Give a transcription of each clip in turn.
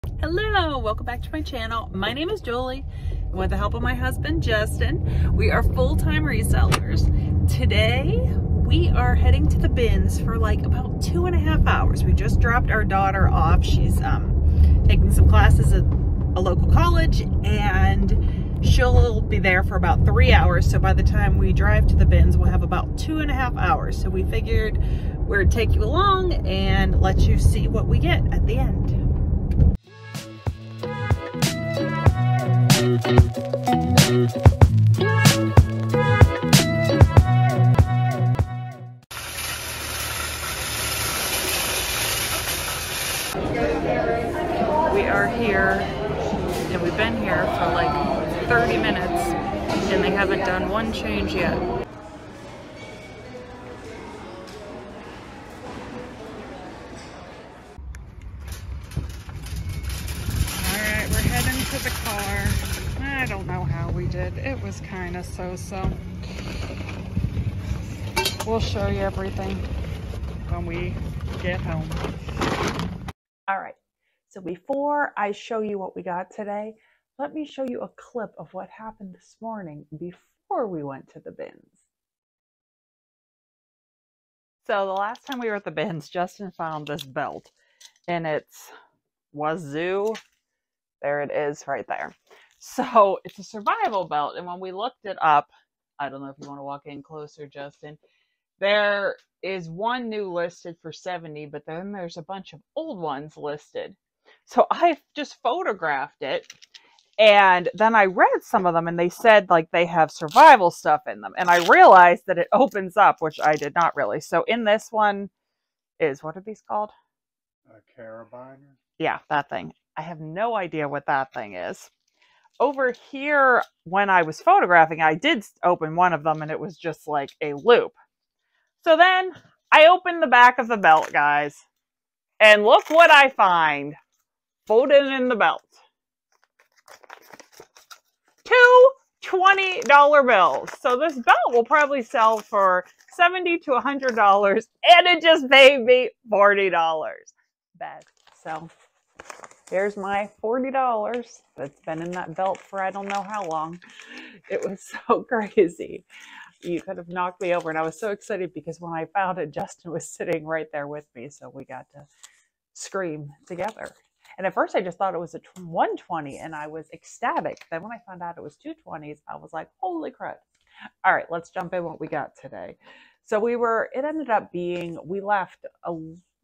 Hello, welcome back to my channel. My name is Julie, and with the help of my husband Justin, we are full-time resellers. Today we are heading to the bins for like about 2.5 hours. We just dropped our daughter off. She's taking some classes at a local college, and she'll be there for about 3 hours. So by the time we drive to the bins, we'll have about 2.5 hours. So we figured we'd take you along and let you see what we get at the end. We are here, and we've been here for like 30 minutes, and they haven't done one change yet. Alright, we're heading to the car. I don't know how we did. It was kind of so-so. We'll show you everything when we get home. Alright. So before I show you what we got today, let me show you a clip of what happened this morning before we went to the bins. So the last time we were at the bins, Justin found this belt, and it's Wazoo. There it is right there. So it's a survival belt, and when we looked it up, I don't know if you want to walk in closer, Justin, there is one new listed for $70, but then there's a bunch of old ones listed. So I just photographed it, and then I read some of them, and they said like they have survival stuff in them, and I realized that it opens up, which I did not really. So in this one is, what are these called? A carabiner? Yeah, that thing. I have no idea what that thing is. Over here, when I was photographing, I did open one of them, and it was just like a loop. So then I opened the back of the belt, guys, and look what I find. Folded in the belt. 2 $20 bills. So this belt will probably sell for $70 to $100, and it just paid me $40. Best. So here's my $40 that's been in that belt for I don't know how long. It was so crazy. You could have knocked me over, and I was so excited because when I found it, Justin was sitting right there with me, so we got to scream together. And at first I just thought it was a 120, and I was ecstatic. Then when I found out it was 220s, I was like, holy crap. All right, let's jump in what we got today. So it ended up being, we left a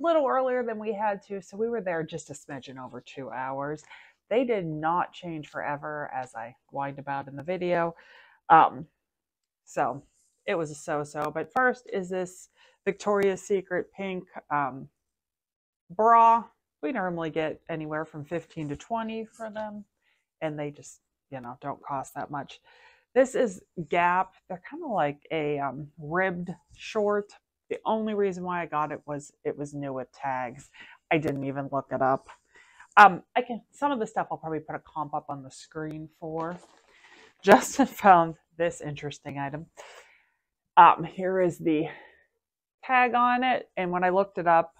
little earlier than we had to, so we were there just a smidgen over 2 hours. They did not change forever, as I whined about in the video. So it was a so-so. But first is this Victoria's Secret pink bra. We normally get anywhere from $15 to $20 for them, and they just, don't cost that much. This is Gap. They're kind of like a ribbed short. The only reason why I got it was new with tags. I didn't even look it up. Some of the stuff I'll probably put a comp up on the screen for. Justin found this interesting item. Here is the tag on it, and when I looked it up,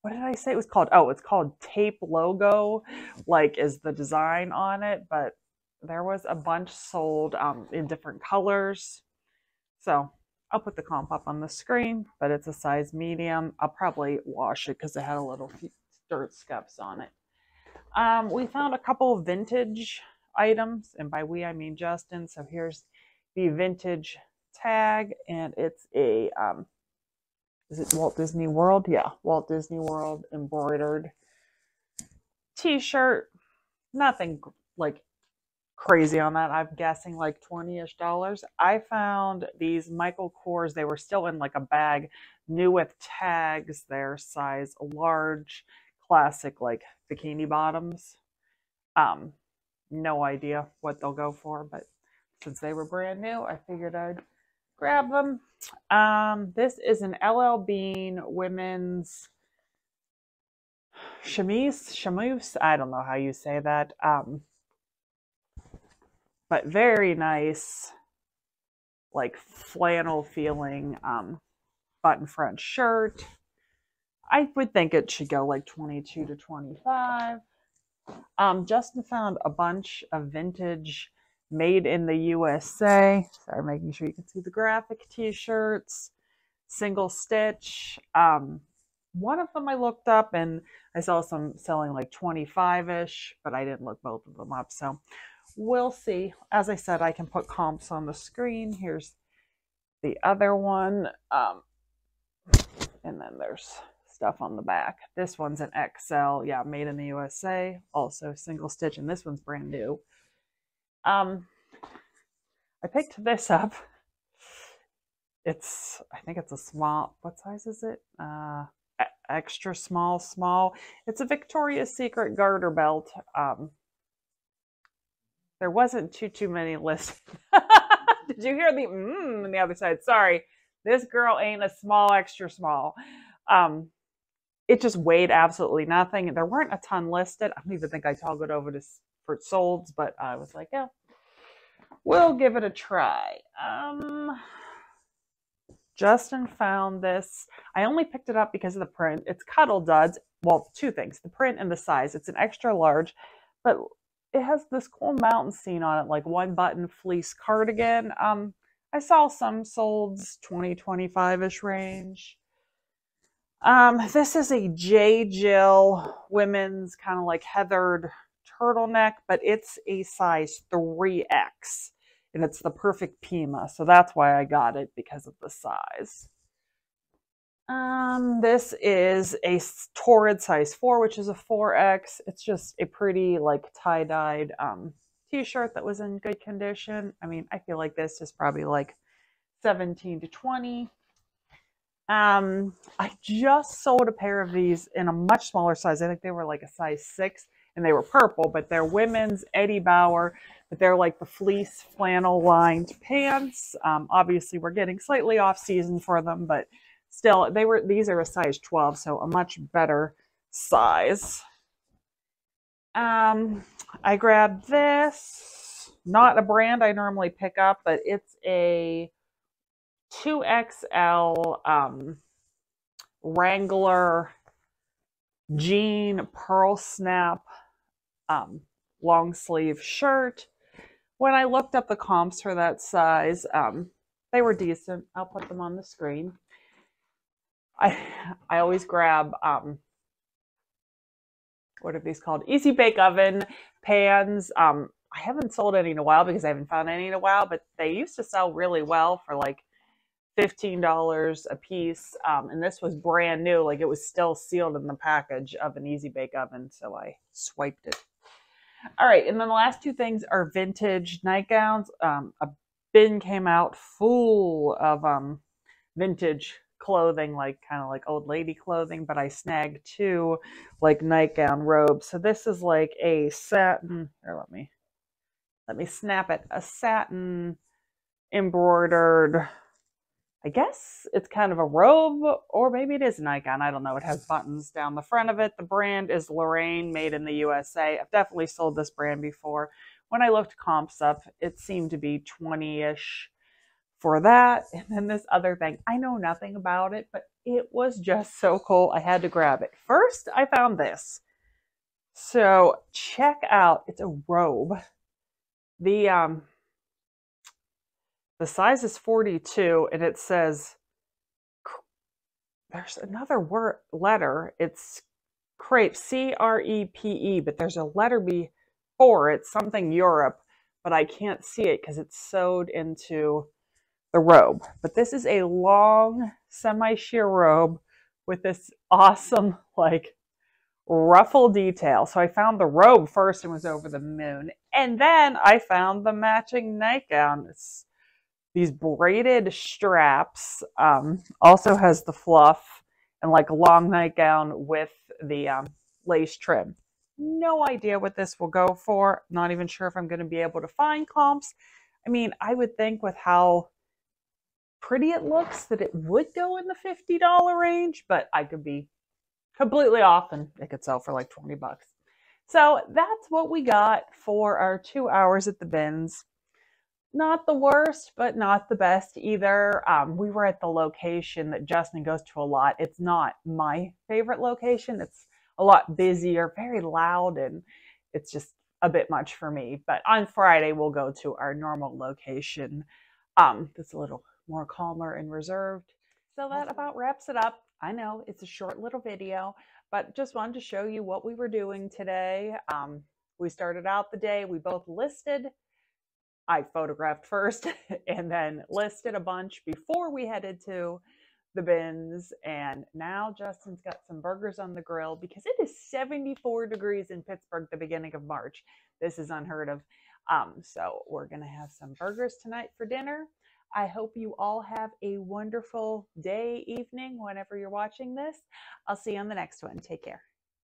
what did I say it was called? Oh, it's called Tape Logo, like is the design on it, but there was a bunch sold in different colors. So I'll put the comp up on the screen, but it's a size medium. I'll probably wash it because it had a little few dirt scuffs on it. We found a couple of vintage items, and by we I mean Justin. So here's the vintage tag, and it's a is it Walt Disney World? Yeah, Walt Disney World embroidered t-shirt. Nothing like crazy on that. I'm guessing like $20-ish. I found these Michael Kors. They were still in like a bag, new with tags. They're size large, classic like bikini bottoms. No idea what they'll go for, but since they were brand new, I figured I'd grab them. This is an LL Bean women's chemise. I don't know how you say that. But very nice, like flannel feeling button front shirt. I would think it should go like 22 to 25. Justin found a bunch of vintage made in the USA. Sorry, making sure you can see the graphic t-shirts, single stitch. One of them I looked up and I saw some selling like 25-ish, but I didn't look both of them up. So we'll see. As I said, I can put comps on the screen. Here's the other one. And then there's stuff on the back. This one's an XL. Yeah, made in the USA. Also single stitch. And this one's brand new. I picked this up. I think it's a small, what size is it? Extra small. It's a Victoria's Secret garter belt. There wasn't too many lists. Did you hear the on the other side? Sorry, this girl ain't a small, extra small. It just weighed absolutely nothing. There weren't a ton listed. I don't even think I toggled over to for solds, but I was like, yeah, we'll give it a try. Justin found this. I only picked it up because of the print. It's Cuddle Duds. Well, two things, the print and the size. It's an extra large, but it has this cool mountain scene on it, like one button fleece cardigan. I saw some solds, 20, 25-ish range. This is a J. Jill women's kind of like heathered turtleneck, but it's a size 3X. And it's the perfect Pima, so that's why I got it, because of the size. This is a Torrid size 4, which is a 4X. It's just a pretty like tie-dyed t-shirt that was in good condition. I mean, I feel like this is probably like 17 to 20. I just sold a pair of these in a much smaller size. I think they were like a size 6, and they were purple, but they're women's Eddie Bauer, but they're like the fleece flannel lined pants. Obviously we're getting slightly off season for them, but still these are a size 12, so a much better size. I grabbed this, not a brand I normally pick up, but it's a 2XL Wrangler jean pearl snap long sleeve shirt. When I looked up the comps for that size, they were decent. I'll put them on the screen. I always grab what are these called? Easy bake oven pans. I haven't sold any in a while because I haven't found any in a while, but they used to sell really well for like $15 a piece. And this was brand new, like it was still sealed in the package of an Easy Bake Oven, so I swiped it. All right, and then the last two things are vintage nightgowns. A bin came out full of vintage clothing, like kind of like old lady clothing, but I snagged two like nightgown robes. So this is like a satin, here, let me snap it, a satin embroidered, I guess it's kind of a robe, or maybe it is a nightgown. I don't know. It has buttons down the front of it. The brand is Lorraine, made in the USA. I've definitely sold this brand before. When I looked comps up, it seemed to be 20-ish for that. And then this other thing, I know nothing about it, but it was just so cool. I had to grab it. First, I found this. So check out, it's a robe. The size is 42, and it says, there's another letter. It's crepe, C-R-E-P-E, but there's a letter before it, something Europe, but I can't see it because it's sewed into the robe. But this is a long semi-sheer robe with this awesome, like, ruffle detail. So I found the robe first and was over the moon. And then I found the matching nightgown. It's these braided straps, also has the fluff and like a long nightgown with the lace trim. No idea what this will go for. Not even sure if I'm going to be able to find comps. I mean, I would think with how pretty it looks that it would go in the $50 range, but I could be completely off and it could sell for like 20 bucks. So that's what we got for our 2 hours at the bins. Not the worst, but not the best either. We were at the location that Justin goes to a lot. It's not my favorite location. It's a lot busier, very loud, and it's just a bit much for me. But on Friday, we'll go to our normal location. That's a little more calmer and reserved. So that about wraps it up. I know it's a short little video, but just wanted to show you what we were doing today. We started out the day, we both listed. I photographed first and then listed a bunch before we headed to the bins. And now Justin's got some burgers on the grill because it is 74 degrees in Pittsburgh the beginning of March. This is unheard of. So we're going to have some burgers tonight for dinner. I hope you all have a wonderful day, evening, whenever you're watching this. I'll see you on the next one. Take care.